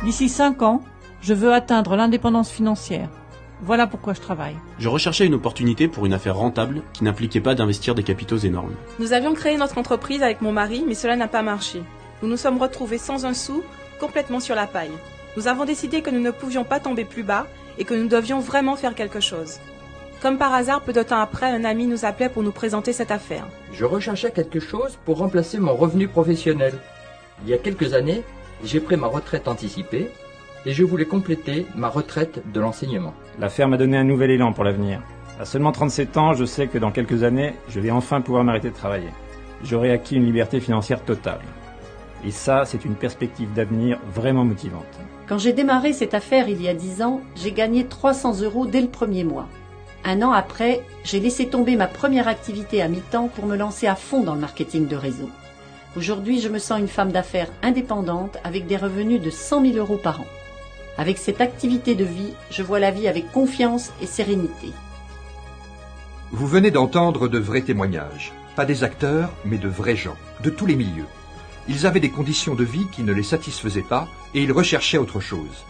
D'ici 5 ans, je veux atteindre l'indépendance financière. Voilà pourquoi je travaille. Je recherchais une opportunité pour une affaire rentable qui n'impliquait pas d'investir des capitaux énormes. Nous avions créé notre entreprise avec mon mari, mais cela n'a pas marché. Nous nous sommes retrouvés sans un sou, complètement sur la paille. Nous avons décidé que nous ne pouvions pas tomber plus bas et que nous devions vraiment faire quelque chose. Comme par hasard, peu de temps après, un ami nous appelait pour nous présenter cette affaire. Je recherchais quelque chose pour remplacer mon revenu professionnel. Il y a quelques années, j'ai pris ma retraite anticipée et je voulais compléter ma retraite de l'enseignement. L'affaire m'a donné un nouvel élan pour l'avenir. À seulement 37 ans, je sais que dans quelques années, je vais enfin pouvoir m'arrêter de travailler. J'aurai acquis une liberté financière totale. Et ça, c'est une perspective d'avenir vraiment motivante. Quand j'ai démarré cette affaire il y a 10 ans, j'ai gagné 300 € dès le premier mois. Un an après, j'ai laissé tomber ma première activité à mi-temps pour me lancer à fond dans le marketing de réseau. Aujourd'hui, je me sens une femme d'affaires indépendante avec des revenus de 100 000 € par an. Avec cette activité de vie, je vois la vie avec confiance et sérénité. Vous venez d'entendre de vrais témoignages. Pas des acteurs, mais de vrais gens, de tous les milieux. Ils avaient des conditions de vie qui ne les satisfaisaient pas et ils recherchaient autre chose.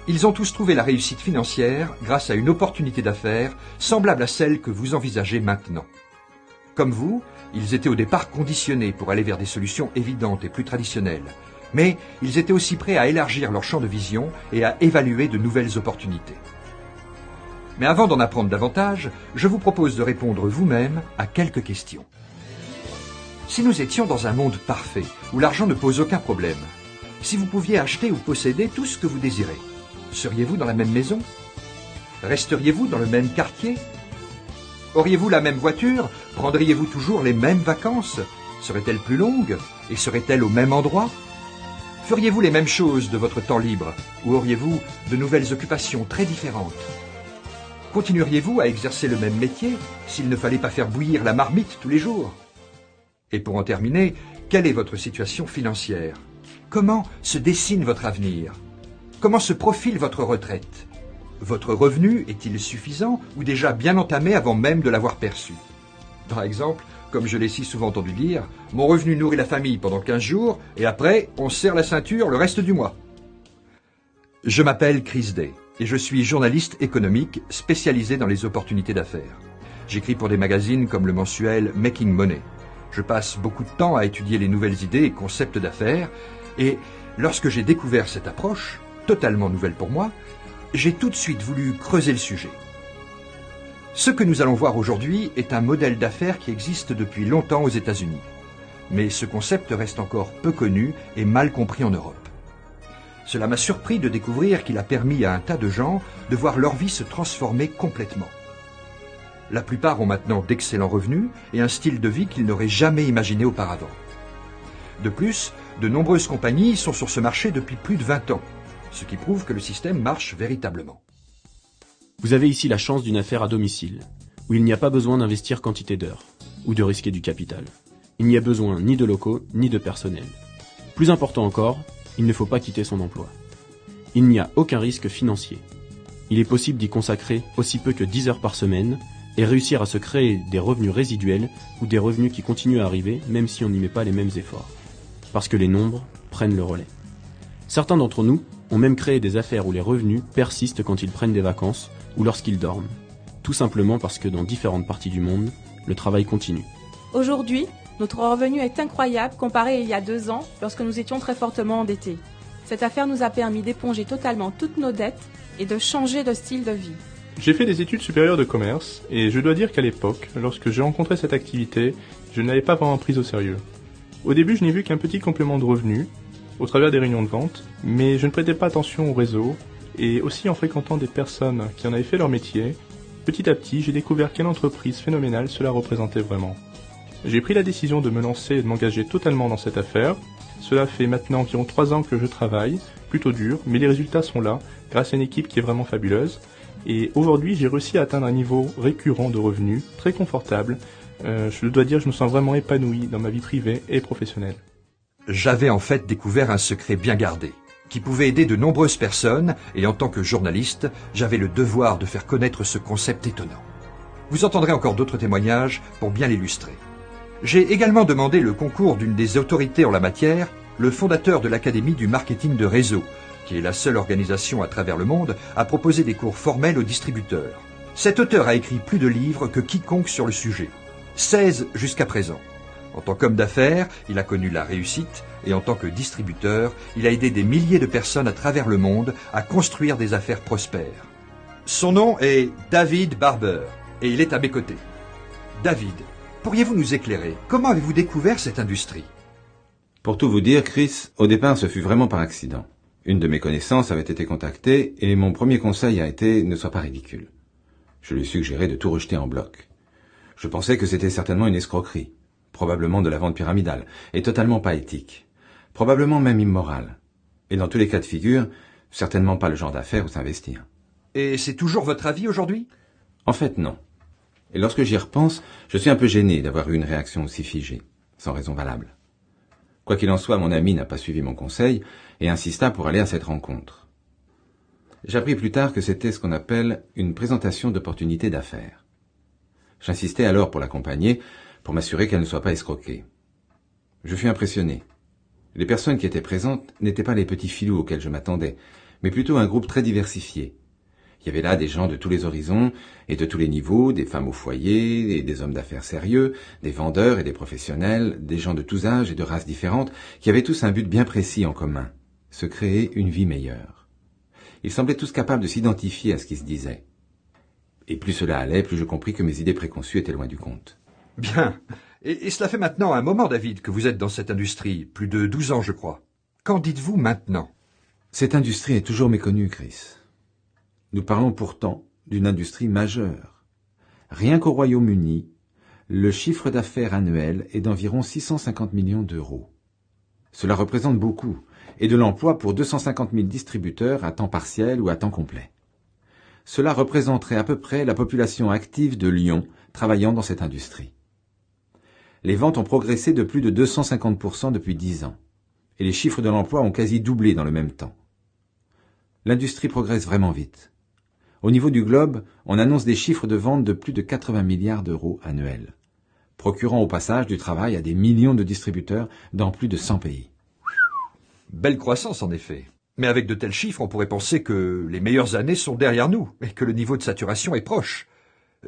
Ils ont tous trouvé la réussite financière grâce à une opportunité d'affaires semblable à celle que vous envisagez maintenant. Comme vous, ils étaient au départ conditionnés pour aller vers des solutions évidentes et plus traditionnelles. Mais ils étaient aussi prêts à élargir leur champ de vision et à évaluer de nouvelles opportunités. Mais avant d'en apprendre davantage, je vous propose de répondre vous-même à quelques questions. Si nous étions dans un monde parfait, où l'argent ne pose aucun problème, si vous pouviez acheter ou posséder tout ce que vous désirez, seriez-vous dans la même maison? Resteriez-vous dans le même quartier? Auriez-vous la même voiture? Prendriez-vous toujours les mêmes vacances? Seraient-elles plus longues? Et seraient-elles au même endroit? Feriez-vous les mêmes choses de votre temps libre? Ou auriez-vous de nouvelles occupations très différentes? Continueriez-vous à exercer le même métier s'il ne fallait pas faire bouillir la marmite tous les jours? Et pour en terminer, quelle est votre situation financière? Comment se dessine votre avenir? Comment se profile votre retraite? Votre revenu est-il suffisant ou déjà bien entamé avant même de l'avoir perçu? Par exemple, comme je l'ai si souvent entendu dire, mon revenu nourrit la famille pendant 15 jours et après, on serre la ceinture le reste du mois. Je m'appelle Chris Day et je suis journaliste économique spécialisé dans les opportunités d'affaires. J'écris pour des magazines comme le mensuel Making Money. Je passe beaucoup de temps à étudier les nouvelles idées et concepts d'affaires et lorsque j'ai découvert cette approche, totalement nouvelle pour moi, j'ai tout de suite voulu creuser le sujet. Ce que nous allons voir aujourd'hui est un modèle d'affaires qui existe depuis longtemps aux États-Unis. Mais ce concept reste encore peu connu et mal compris en Europe. Cela m'a surpris de découvrir qu'il a permis à un tas de gens de voir leur vie se transformer complètement. La plupart ont maintenant d'excellents revenus et un style de vie qu'ils n'auraient jamais imaginé auparavant. De plus, de nombreuses compagnies sont sur ce marché depuis plus de 20 ans, ce qui prouve que le système marche véritablement. Vous avez ici la chance d'une affaire à domicile, où il n'y a pas besoin d'investir quantité d'heures, ou de risquer du capital. Il n'y a besoin ni de locaux, ni de personnel. Plus important encore, il ne faut pas quitter son emploi. Il n'y a aucun risque financier. Il est possible d'y consacrer aussi peu que 10 heures par semaine, et réussir à se créer des revenus résiduels, ou des revenus qui continuent à arriver, même si on n'y met pas les mêmes efforts. Parce que les nombres prennent le relais. Certains d'entre nous ont même créé des affaires où les revenus persistent quand ils prennent des vacances ou lorsqu'ils dorment. Tout simplement parce que dans différentes parties du monde, le travail continue. Aujourd'hui, notre revenu est incroyable comparé à il y a 2 ans lorsque nous étions très fortement endettés. Cette affaire nous a permis d'éponger totalement toutes nos dettes et de changer de style de vie. J'ai fait des études supérieures de commerce et je dois dire qu'à l'époque, lorsque j'ai rencontré cette activité, je ne l'avais pas vraiment prise au sérieux. Au début, je n'ai vu qu'un petit complément de revenus au travers des réunions de vente, mais je ne prêtais pas attention au réseau et aussi en fréquentant des personnes qui en avaient fait leur métier, petit à petit, j'ai découvert quelle entreprise phénoménale cela représentait vraiment. J'ai pris la décision de me lancer et de m'engager totalement dans cette affaire. Cela fait maintenant environ 3 ans que je travaille, plutôt dur, mais les résultats sont là, grâce à une équipe qui est vraiment fabuleuse. Et aujourd'hui, j'ai réussi à atteindre un niveau récurrent de revenus, très confortable. Je dois dire, je me sens vraiment épanoui dans ma vie privée et professionnelle. J'avais en fait découvert un secret bien gardé, qui pouvait aider de nombreuses personnes, et en tant que journaliste, j'avais le devoir de faire connaître ce concept étonnant. Vous entendrez encore d'autres témoignages pour bien l'illustrer. J'ai également demandé le concours d'une des autorités en la matière, le fondateur de l'Académie du marketing de réseau, qui est la seule organisation à travers le monde à proposer des cours formels aux distributeurs. Cet auteur a écrit plus de livres que quiconque sur le sujet, 16 jusqu'à présent. En tant qu'homme d'affaires, il a connu la réussite, et en tant que distributeur, il a aidé des milliers de personnes à travers le monde à construire des affaires prospères. Son nom est David Barber, et il est à mes côtés. David, pourriez-vous nous éclairer? Comment avez-vous découvert cette industrie? Pour tout vous dire, Chris, au départ, ce fut vraiment par accident. Une de mes connaissances avait été contactée, et mon premier conseil a été « ne sois pas ridicule ». Je lui suggérais de tout rejeter en bloc. Je pensais que c'était certainement une escroquerie, probablement de la vente pyramidale, et totalement pas éthique, probablement même immorale. Et dans tous les cas de figure, certainement pas le genre d'affaires où s'investir. Et c'est toujours votre avis aujourd'hui? En fait, non. Et lorsque j'y repense, je suis un peu gêné d'avoir eu une réaction aussi figée, sans raison valable. Quoi qu'il en soit, mon ami n'a pas suivi mon conseil et insista pour aller à cette rencontre. J'appris plus tard que c'était ce qu'on appelle une présentation d'opportunité d'affaires. J'insistais alors pour l'accompagner, pour m'assurer qu'elle ne soit pas escroquée. Je fus impressionné. Les personnes qui étaient présentes n'étaient pas les petits filous auxquels je m'attendais, mais plutôt un groupe très diversifié. Il y avait là des gens de tous les horizons et de tous les niveaux, des femmes au foyer, et des hommes d'affaires sérieux, des vendeurs et des professionnels, des gens de tous âges et de races différentes, qui avaient tous un but bien précis en commun, se créer une vie meilleure. Ils semblaient tous capables de s'identifier à ce qui se disait. Et plus cela allait, plus je compris que mes idées préconçues étaient loin du compte. Bien. Et cela fait maintenant un moment, David, que vous êtes dans cette industrie, plus de 12 ans, je crois. Qu'en dites-vous maintenant? Cette industrie est toujours méconnue, Chris. Nous parlons pourtant d'une industrie majeure. Rien qu'au Royaume-Uni, le chiffre d'affaires annuel est d'environ 650 millions d'euros. Cela représente beaucoup, et de l'emploi pour 250 000 distributeurs à temps partiel ou à temps complet. Cela représenterait à peu près la population active de Lyon travaillant dans cette industrie. Les ventes ont progressé de plus de 250% depuis 10 ans, et les chiffres de l'emploi ont quasi doublé dans le même temps. L'industrie progresse vraiment vite. Au niveau du globe, on annonce des chiffres de vente de plus de 80 milliards d'euros annuels, procurant au passage du travail à des millions de distributeurs dans plus de 100 pays. Belle croissance, en effet. Mais avec de tels chiffres, on pourrait penser que les meilleures années sont derrière nous, et que le niveau de saturation est proche.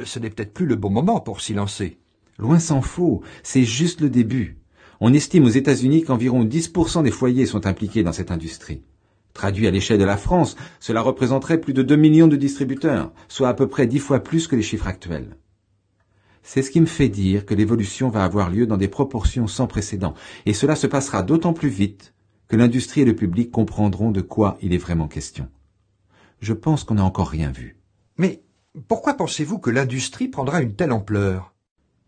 Ce n'est peut-être plus le bon moment pour s'y lancer. Loin s'en faut, c'est juste le début. On estime aux États-Unis qu'environ 10% des foyers sont impliqués dans cette industrie. Traduit à l'échelle de la France, cela représenterait plus de 2 millions de distributeurs, soit à peu près 10 fois plus que les chiffres actuels. C'est ce qui me fait dire que l'évolution va avoir lieu dans des proportions sans précédent, et cela se passera d'autant plus vite que l'industrie et le public comprendront de quoi il est vraiment question. Je pense qu'on n'a encore rien vu. Mais pourquoi pensez-vous que l'industrie prendra une telle ampleur?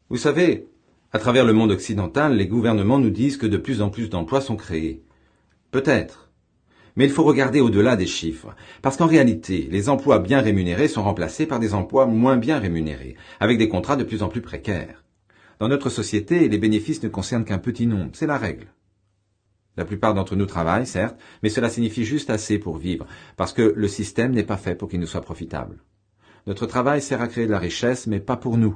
Vous savez, à travers le monde occidental, les gouvernements nous disent que de plus en plus d'emplois sont créés. Peut-être. Mais il faut regarder au-delà des chiffres, parce qu'en réalité, les emplois bien rémunérés sont remplacés par des emplois moins bien rémunérés, avec des contrats de plus en plus précaires. Dans notre société, les bénéfices ne concernent qu'un petit nombre, c'est la règle. La plupart d'entre nous travaillent, certes, mais cela signifie juste assez pour vivre, parce que le système n'est pas fait pour qu'il nous soit profitable. Notre travail sert à créer de la richesse, mais pas pour nous.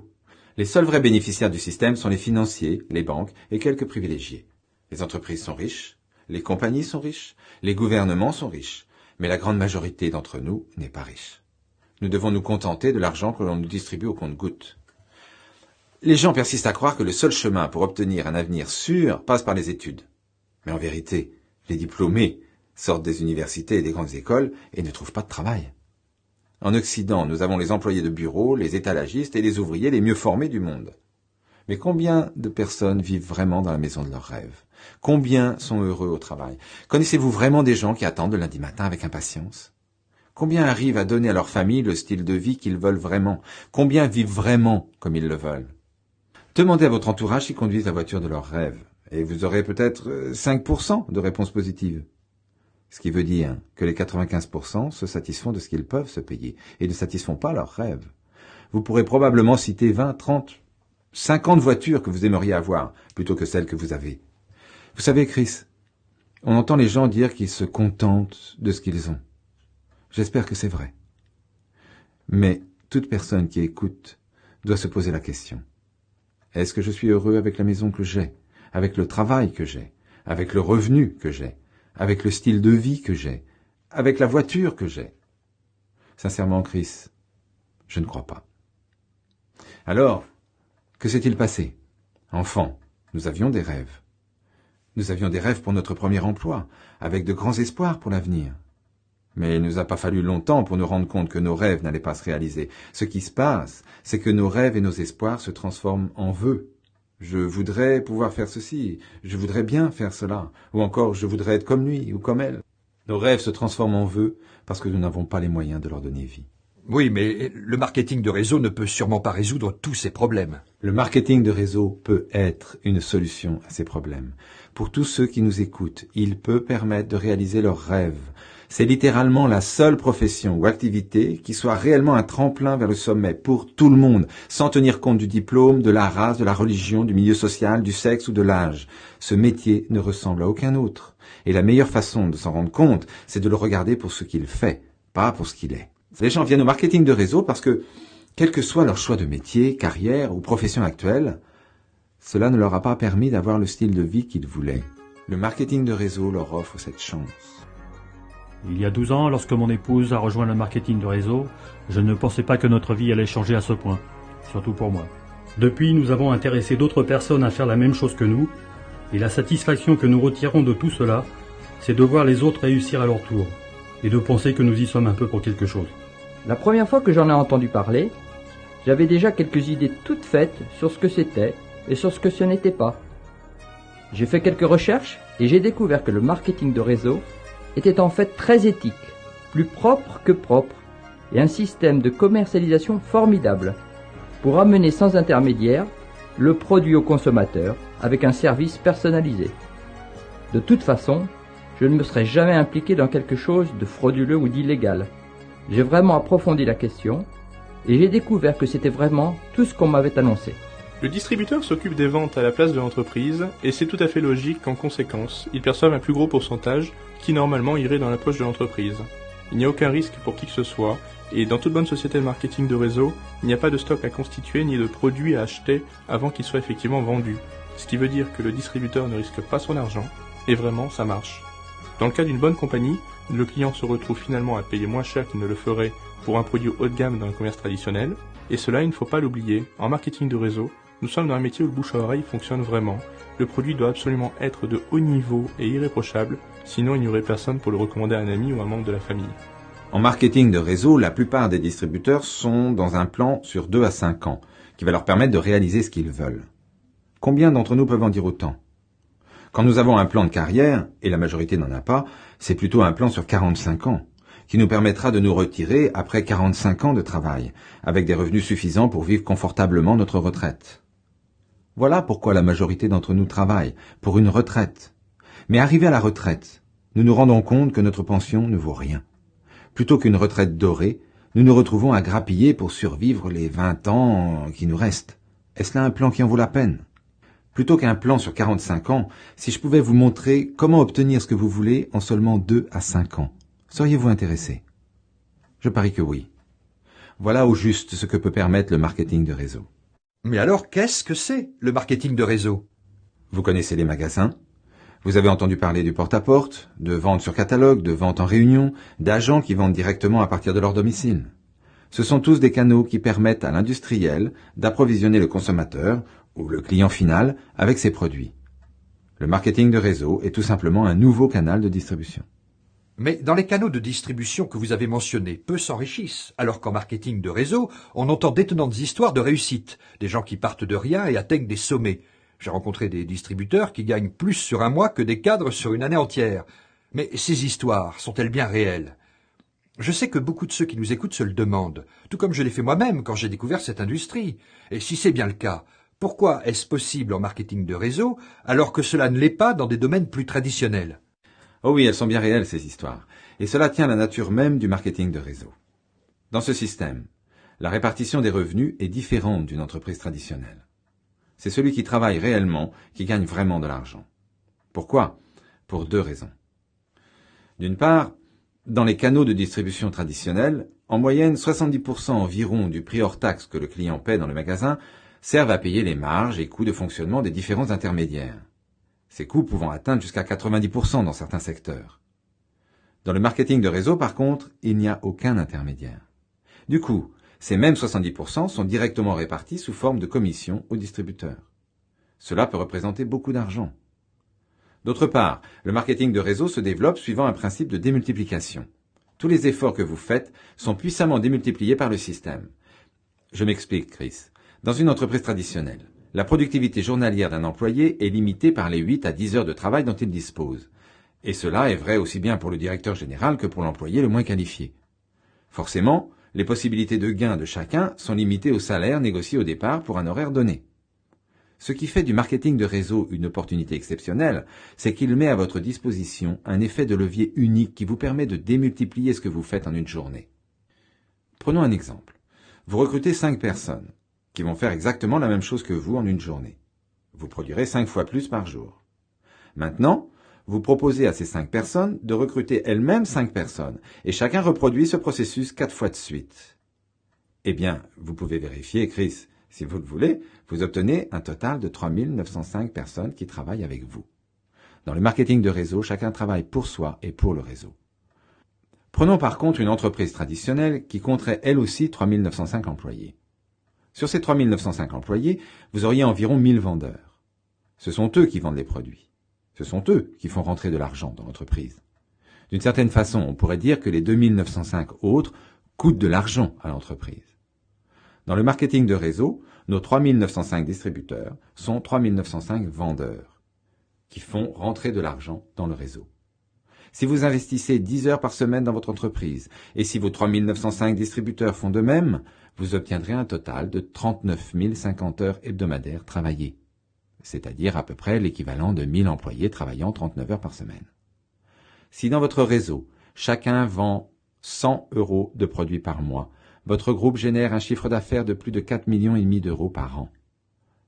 Les seuls vrais bénéficiaires du système sont les financiers, les banques et quelques privilégiés. Les entreprises sont riches, les compagnies sont riches, les gouvernements sont riches, mais la grande majorité d'entre nous n'est pas riche. Nous devons nous contenter de l'argent que l'on nous distribue au compte-gouttes. Les gens persistent à croire que le seul chemin pour obtenir un avenir sûr passe par les études. Mais en vérité, les diplômés sortent des universités et des grandes écoles et ne trouvent pas de travail. En Occident, nous avons les employés de bureau, les étalagistes et les ouvriers les mieux formés du monde. Mais combien de personnes vivent vraiment dans la maison de leurs rêves? Combien sont heureux au travail? Connaissez-vous vraiment des gens qui attendent le lundi matin avec impatience? Combien arrivent à donner à leur famille le style de vie qu'ils veulent vraiment? Combien vivent vraiment comme ils le veulent? Demandez à votre entourage s'ils conduisent la voiture de leurs rêves, et vous aurez peut-être 5% de réponses positives. Ce qui veut dire que les 95% se satisfont de ce qu'ils peuvent se payer, et ne satisfont pas leurs rêves. Vous pourrez probablement citer 20, 30, 50 voitures que vous aimeriez avoir, plutôt que celles que vous avez. Vous savez, Chris, on entend les gens dire qu'ils se contentent de ce qu'ils ont. J'espère que c'est vrai. Mais toute personne qui écoute doit se poser la question. Est-ce que je suis heureux avec la maison que j'ai, avec le travail que j'ai, avec le revenu que j'ai, avec le style de vie que j'ai, avec la voiture que j'ai? Sincèrement, Chris, je ne crois pas. Alors, que s'est-il passé? Enfant, nous avions des rêves. Nous avions des rêves pour notre premier emploi, avec de grands espoirs pour l'avenir. Mais il ne nous a pas fallu longtemps pour nous rendre compte que nos rêves n'allaient pas se réaliser. Ce qui se passe, c'est que nos rêves et nos espoirs se transforment en vœux. Je voudrais pouvoir faire ceci, je voudrais bien faire cela, ou encore je voudrais être comme lui ou comme elle. Nos rêves se transforment en vœux parce que nous n'avons pas les moyens de leur donner vie. Oui, mais le marketing de réseau ne peut sûrement pas résoudre tous ces problèmes. Le marketing de réseau peut être une solution à ces problèmes. Pour tous ceux qui nous écoutent, il peut permettre de réaliser leurs rêves. C'est littéralement la seule profession ou activité qui soit réellement un tremplin vers le sommet pour tout le monde, sans tenir compte du diplôme, de la race, de la religion, du milieu social, du sexe ou de l'âge. Ce métier ne ressemble à aucun autre. Et la meilleure façon de s'en rendre compte, c'est de le regarder pour ce qu'il fait, pas pour ce qu'il est. Les gens viennent au marketing de réseau parce que, quel que soit leur choix de métier, carrière ou profession actuelle, cela ne leur a pas permis d'avoir le style de vie qu'ils voulaient. Le marketing de réseau leur offre cette chance. Il y a 12 ans, lorsque mon épouse a rejoint le marketing de réseau, je ne pensais pas que notre vie allait changer à ce point, surtout pour moi. Depuis, nous avons intéressé d'autres personnes à faire la même chose que nous, et la satisfaction que nous retirons de tout cela, c'est de voir les autres réussir à leur tour, et de penser que nous y sommes un peu pour quelque chose. La première fois que j'en ai entendu parler, j'avais déjà quelques idées toutes faites sur ce que c'était et sur ce que ce n'était pas. J'ai fait quelques recherches et j'ai découvert que le marketing de réseau était en fait très éthique, plus propre que propre, et un système de commercialisation formidable pour amener sans intermédiaire le produit au consommateur avec un service personnalisé. De toute façon, je ne me serais jamais impliqué dans quelque chose de frauduleux ou d'illégal. J'ai vraiment approfondi la question et j'ai découvert que c'était vraiment tout ce qu'on m'avait annoncé. Le distributeur s'occupe des ventes à la place de l'entreprise et c'est tout à fait logique qu'en conséquence, ils perçoivent un plus gros pourcentage qui normalement irait dans la poche de l'entreprise. Il n'y a aucun risque pour qui que ce soit et dans toute bonne société de marketing de réseau, il n'y a pas de stock à constituer ni de produits à acheter avant qu'ils soient effectivement vendus. Ce qui veut dire que le distributeur ne risque pas son argent et vraiment ça marche. Dans le cas d'une bonne compagnie, le client se retrouve finalement à payer moins cher qu'il ne le ferait pour un produit haut de gamme dans le commerce traditionnel, et cela il ne faut pas l'oublier, en marketing de réseau, nous sommes dans un métier où le bouche à oreille fonctionne vraiment. Le produit doit absolument être de haut niveau et irréprochable, sinon il n'y aurait personne pour le recommander à un ami ou un membre de la famille. En marketing de réseau, la plupart des distributeurs sont dans un plan sur 2 à 5 ans, qui va leur permettre de réaliser ce qu'ils veulent. Combien d'entre nous peuvent en dire autant? Quand nous avons un plan de carrière, et la majorité n'en a pas, c'est plutôt un plan sur 45 ans, qui nous permettra de nous retirer après 45 ans de travail, avec des revenus suffisants pour vivre confortablement notre retraite. Voilà pourquoi la majorité d'entre nous travaille, pour une retraite. Mais arrivé à la retraite, nous nous rendons compte que notre pension ne vaut rien. Plutôt qu'une retraite dorée, nous nous retrouvons à grappiller pour survivre les 20 ans qui nous restent. Est-ce là un plan qui en vaut la peine? Plutôt qu'un plan sur 45 ans, si je pouvais vous montrer comment obtenir ce que vous voulez en seulement 2 à 5 ans, seriez-vous intéressé? Je parie que oui. Voilà au juste ce que peut permettre le marketing de réseau. Mais alors, qu'est-ce que c'est, le marketing de réseau? Vous connaissez les magasins? Vous avez entendu parler du porte-à-porte, de vente sur catalogue, de vente en réunion, d'agents qui vendent directement à partir de leur domicile. Ce sont tous des canaux qui permettent à l'industriel d'approvisionner le consommateur, ou le client final, avec ses produits. Le marketing de réseau est tout simplement un nouveau canal de distribution. Mais dans les canaux de distribution que vous avez mentionnés, peu s'enrichissent, alors qu'en marketing de réseau, on entend d'étonnantes histoires de réussite, des gens qui partent de rien et atteignent des sommets. J'ai rencontré des distributeurs qui gagnent plus sur un mois que des cadres sur une année entière. Mais ces histoires sont-elles bien réelles? Je sais que beaucoup de ceux qui nous écoutent se le demandent, tout comme je l'ai fait moi-même quand j'ai découvert cette industrie. Et si c'est bien le cas, pourquoi est-ce possible en marketing de réseau, alors que cela ne l'est pas dans des domaines plus traditionnels? Oh oui, elles sont bien réelles, ces histoires. Et cela tient à la nature même du marketing de réseau. Dans ce système, la répartition des revenus est différente d'une entreprise traditionnelle. C'est celui qui travaille réellement qui gagne vraiment de l'argent. Pourquoi? Pour 2 raisons. D'une part, dans les canaux de distribution traditionnels, en moyenne 70% environ du prix hors taxe que le client paie dans le magasin servent à payer les marges et coûts de fonctionnement des différents intermédiaires. Ces coûts pouvant atteindre jusqu'à 90% dans certains secteurs. Dans le marketing de réseau, par contre, il n'y a aucun intermédiaire. Du coup, ces mêmes 70% sont directement répartis sous forme de commission aux distributeurs. Cela peut représenter beaucoup d'argent. D'autre part, le marketing de réseau se développe suivant un principe de démultiplication. Tous les efforts que vous faites sont puissamment démultipliés par le système. Je m'explique, Chris. Dans une entreprise traditionnelle, la productivité journalière d'un employé est limitée par les 8 à 10 heures de travail dont il dispose. Et cela est vrai aussi bien pour le directeur général que pour l'employé le moins qualifié. Forcément, les possibilités de gain de chacun sont limitées au salaire négocié au départ pour un horaire donné. Ce qui fait du marketing de réseau une opportunité exceptionnelle, c'est qu'il met à votre disposition un effet de levier unique qui vous permet de démultiplier ce que vous faites en une journée. Prenons un exemple. Vous recrutez 5 personnes qui vont faire exactement la même chose que vous en une journée. Vous produirez 5 fois plus par jour. Maintenant, vous proposez à ces 5 personnes de recruter elles-mêmes 5 personnes, et chacun reproduit ce processus 4 fois de suite. Eh bien, vous pouvez vérifier, Chris, si vous le voulez, vous obtenez un total de 3905 personnes qui travaillent avec vous. Dans le marketing de réseau, chacun travaille pour soi et pour le réseau. Prenons par contre une entreprise traditionnelle qui compterait elle aussi 3905 employés. Sur ces 3905 employés, vous auriez environ 1000 vendeurs. Ce sont eux qui vendent les produits. Ce sont eux qui font rentrer de l'argent dans l'entreprise. D'une certaine façon, on pourrait dire que les 2905 autres coûtent de l'argent à l'entreprise. Dans le marketing de réseau, nos 3905 distributeurs sont 3905 vendeurs qui font rentrer de l'argent dans le réseau. Si vous investissez 10 heures par semaine dans votre entreprise et si vos 3905 distributeurs font de même, vous obtiendrez un total de 39 050 heures hebdomadaires travaillées, c'est-à-dire à peu près l'équivalent de 1000 employés travaillant 39 heures par semaine. Si dans votre réseau, chacun vend 100 € de produits par mois, votre groupe génère un chiffre d'affaires de plus de 4,5 millions d'euros par an.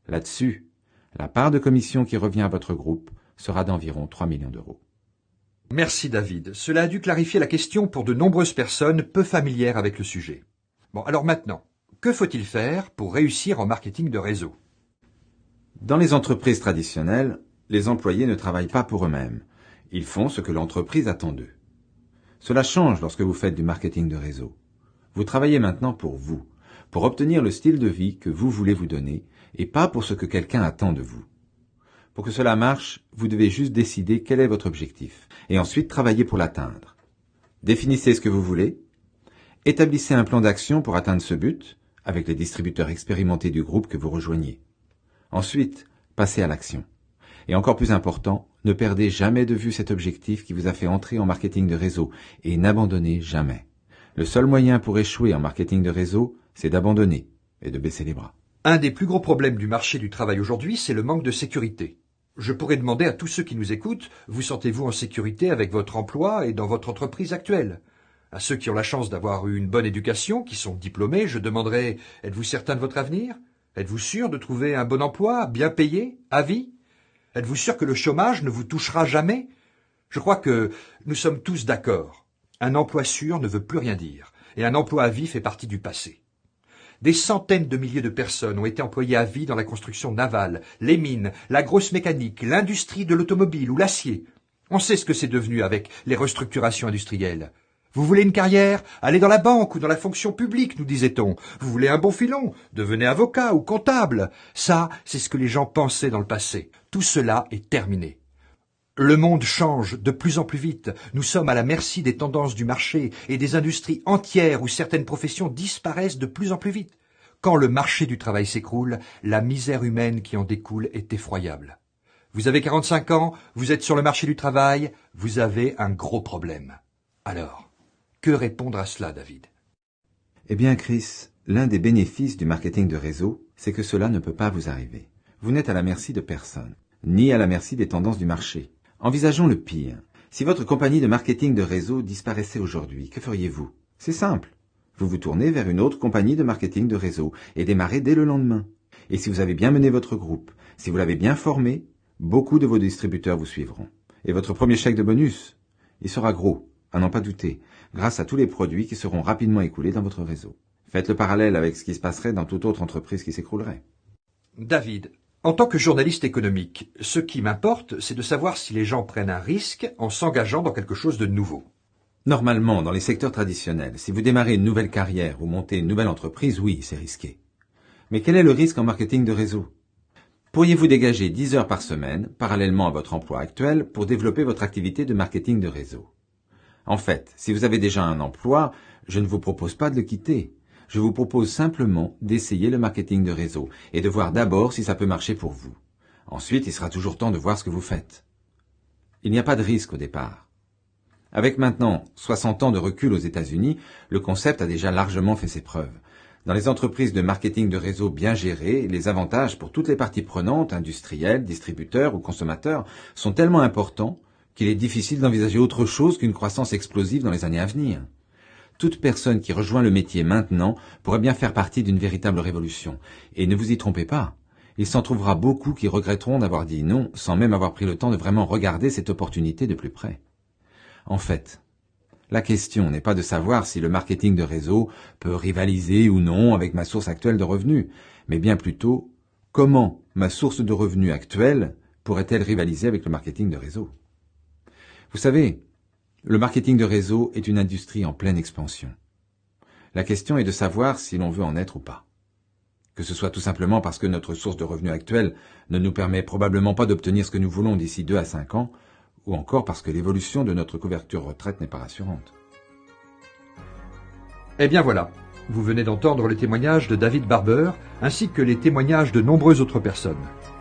Là-dessus, la part de commission qui revient à votre groupe sera d'environ 3 millions d'euros. Merci David. Cela a dû clarifier la question pour de nombreuses personnes peu familières avec le sujet. Bon, alors maintenant, que faut-il faire pour réussir en marketing de réseau? Dans les entreprises traditionnelles, les employés ne travaillent pas pour eux-mêmes. Ils font ce que l'entreprise attend d'eux. Cela change lorsque vous faites du marketing de réseau. Vous travaillez maintenant pour vous, pour obtenir le style de vie que vous voulez vous donner, et pas pour ce que quelqu'un attend de vous. Pour que cela marche, vous devez juste décider quel est votre objectif, et ensuite travailler pour l'atteindre. Définissez ce que vous voulez, établissez un plan d'action pour atteindre ce but, avec les distributeurs expérimentés du groupe que vous rejoignez. Ensuite, passez à l'action. Et encore plus important, ne perdez jamais de vue cet objectif qui vous a fait entrer en marketing de réseau, et n'abandonnez jamais. Le seul moyen pour échouer en marketing de réseau, c'est d'abandonner et de baisser les bras. Un des plus gros problèmes du marché du travail aujourd'hui, c'est le manque de sécurité. Je pourrais demander à tous ceux qui nous écoutent, vous sentez-vous en sécurité avec votre emploi et dans votre entreprise actuelle? À ceux qui ont la chance d'avoir eu une bonne éducation, qui sont diplômés, je demanderais, êtes-vous certain de votre avenir? Êtes-vous sûr de trouver un bon emploi, bien payé, à vie? Êtes-vous sûr que le chômage ne vous touchera jamais? Je crois que nous sommes tous d'accord. Un emploi sûr ne veut plus rien dire, et un emploi à vie fait partie du passé. Des centaines de milliers de personnes ont été employées à vie dans la construction navale, les mines, la grosse mécanique, l'industrie de l'automobile ou l'acier. On sait ce que c'est devenu avec les restructurations industrielles. Vous voulez une carrière? Allez dans la banque ou dans la fonction publique, nous disait-on. Vous voulez un bon filon? Devenez avocat ou comptable. Ça, c'est ce que les gens pensaient dans le passé. Tout cela est terminé. Le monde change de plus en plus vite. Nous sommes à la merci des tendances du marché et des industries entières où certaines professions disparaissent de plus en plus vite. Quand le marché du travail s'écroule, la misère humaine qui en découle est effroyable. Vous avez 45 ans, vous êtes sur le marché du travail, vous avez un gros problème. Alors, que répondre à cela, David? Eh bien, Chris, l'un des bénéfices du marketing de réseau, c'est que cela ne peut pas vous arriver. Vous n'êtes à la merci de personne, ni à la merci des tendances du marché. Envisageons le pire. Si votre compagnie de marketing de réseau disparaissait aujourd'hui, que feriez-vous? C'est simple. Vous vous tournez vers une autre compagnie de marketing de réseau et démarrez dès le lendemain. Et si vous avez bien mené votre groupe, si vous l'avez bien formé, beaucoup de vos distributeurs vous suivront. Et votre premier chèque de bonus, il sera gros, à n'en pas douter, grâce à tous les produits qui seront rapidement écoulés dans votre réseau. Faites le parallèle avec ce qui se passerait dans toute autre entreprise qui s'écroulerait. David, en tant que journaliste économique, ce qui m'importe, c'est de savoir si les gens prennent un risque en s'engageant dans quelque chose de nouveau. Normalement, dans les secteurs traditionnels, si vous démarrez une nouvelle carrière ou montez une nouvelle entreprise, oui, c'est risqué. Mais quel est le risque en marketing de réseau? Pourriez-vous dégager 10 heures par semaine, parallèlement à votre emploi actuel, pour développer votre activité de marketing de réseau? En fait, si vous avez déjà un emploi, je ne vous propose pas de le quitter. Je vous propose simplement d'essayer le marketing de réseau et de voir d'abord si ça peut marcher pour vous. Ensuite, il sera toujours temps de voir ce que vous faites. Il n'y a pas de risque au départ. Avec maintenant 60 ans de recul aux États-Unis, le concept a déjà largement fait ses preuves. Dans les entreprises de marketing de réseau bien gérées, les avantages pour toutes les parties prenantes, industriels, distributeurs ou consommateurs, sont tellement importants qu'il est difficile d'envisager autre chose qu'une croissance explosive dans les années à venir. Toute personne qui rejoint le métier maintenant pourrait bien faire partie d'une véritable révolution. Et ne vous y trompez pas, il s'en trouvera beaucoup qui regretteront d'avoir dit non sans même avoir pris le temps de vraiment regarder cette opportunité de plus près. En fait, la question n'est pas de savoir si le marketing de réseau peut rivaliser ou non avec ma source actuelle de revenus, mais bien plutôt comment ma source de revenus actuelle pourrait-elle rivaliser avec le marketing de réseau. Vous savez, le marketing de réseau est une industrie en pleine expansion. La question est de savoir si l'on veut en être ou pas. Que ce soit tout simplement parce que notre source de revenus actuelle ne nous permet probablement pas d'obtenir ce que nous voulons d'ici 2 à 5 ans, ou encore parce que l'évolution de notre couverture retraite n'est pas rassurante. Eh bien voilà, vous venez d'entendre les témoignages de David Barber, ainsi que les témoignages de nombreuses autres personnes.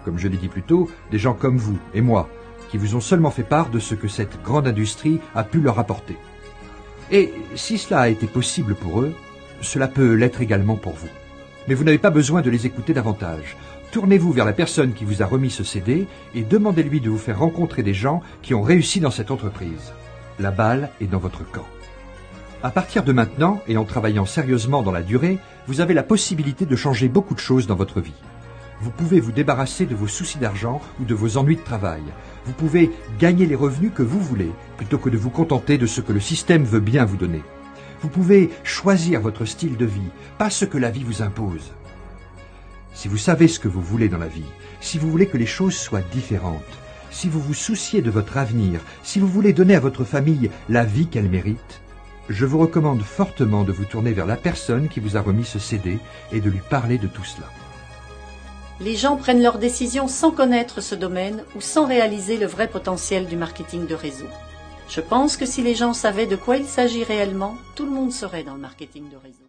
Comme je l'ai dit plus tôt, des gens comme vous et moi, qui vous ont seulement fait part de ce que cette grande industrie a pu leur apporter. Et si cela a été possible pour eux, cela peut l'être également pour vous. Mais vous n'avez pas besoin de les écouter davantage. Tournez-vous vers la personne qui vous a remis ce CD et demandez-lui de vous faire rencontrer des gens qui ont réussi dans cette entreprise. La balle est dans votre camp. À partir de maintenant, et en travaillant sérieusement dans la durée, vous avez la possibilité de changer beaucoup de choses dans votre vie. Vous pouvez vous débarrasser de vos soucis d'argent ou de vos ennuis de travail. Vous pouvez gagner les revenus que vous voulez, plutôt que de vous contenter de ce que le système veut bien vous donner. Vous pouvez choisir votre style de vie, pas ce que la vie vous impose. Si vous savez ce que vous voulez dans la vie, si vous voulez que les choses soient différentes, si vous vous souciez de votre avenir, si vous voulez donner à votre famille la vie qu'elle mérite, je vous recommande fortement de vous tourner vers la personne qui vous a remis ce CD et de lui parler de tout cela. Les gens prennent leurs décisions sans connaître ce domaine ou sans réaliser le vrai potentiel du marketing de réseau. Je pense que si les gens savaient de quoi il s'agit réellement, tout le monde serait dans le marketing de réseau.